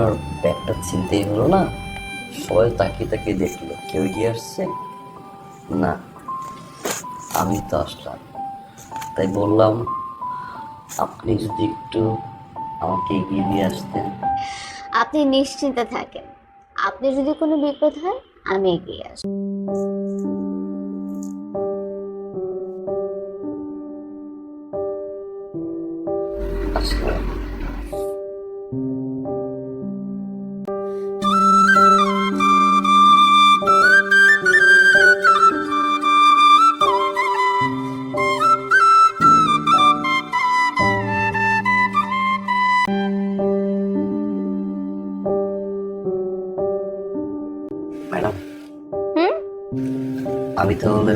আপনার ব্যাগটা চিনতেই হলো না, সবাই তাকিয়ে তাকিয়ে দেখলো কেউ এগিয়ে আসছে না, আমি তো আসলাম। তাই বললাম আপনি যদি একটু আমাকে এগিয়ে দিয়ে আসতেন। আপনি নিশ্চিন্তে থাকেন, আপনি যদি কোনো বিপদ হয় আমি এগিয়ে আসবো। আসলে ম্যাডাম, হুম। আমি তাহলে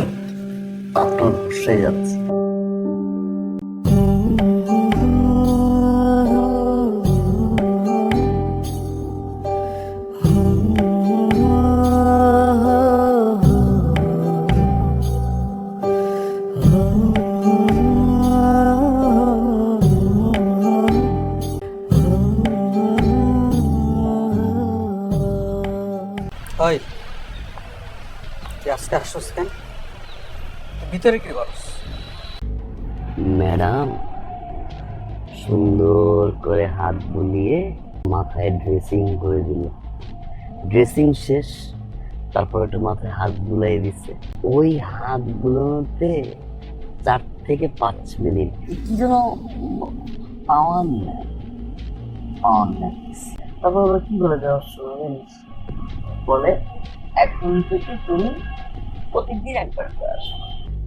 আপনার ভরসায় যাচ্ছি। ওই তুই আজকে আসছিস কেন? তুই ভিতরে কি করস? ম্যাডাম, সুন্দর করে হাত বুলিয়ে মাথায় ড্রেসিং করে দিল। ড্রেসিং শেষ, তারপর একটু মাথায় হাত বুলাই দিচ্ছে। ওই হাত বুলানোতে 4 থেকে 5 মিনিট কি যেন পাওয়ার নেই, পাওয়ার নেই। তারপর ওরা কি বলে দেওয়ার সময় জানিস? বলে এখন থেকে তুমি প্রতিদিন একবার করে আসো।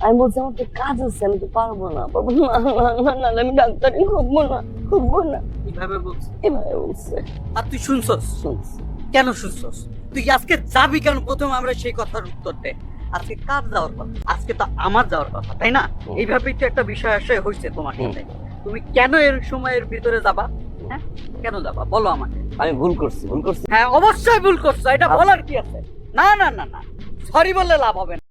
আমি বলছি আমার তো কাজ আছে, আমি তো পারবো না। পারবো না, না, না, না, আমি ডাক্তারি খুঁজবো না, খুঁজবো না, কিভাবে বলছিস? এভাবে বলছে। আর তুই শুনছস? শুনছি। কেন শুনছস? তুই আজকে যাবি কেন? প্রথমে আমরা সেই কথার উত্তর দে। আজকে কার যাওয়ার কথা? আজকে তো আমার যাওয়ার কথা, তাই না? এইভাবেই তো একটা বিষয় আশয় হয়েছে তোমার সাথে। তুমি কেন এর সময়ের ভিতরে যাবা? হ্যাঁ, কেন যাবা বলো আমাকে। আমি ভুল করছি, ভুল করছি। হ্যাঁ, অবশ্যই ভুল করছো, এটা বলার কি আছে? না না না না, সরি বললে লাভ হবে না।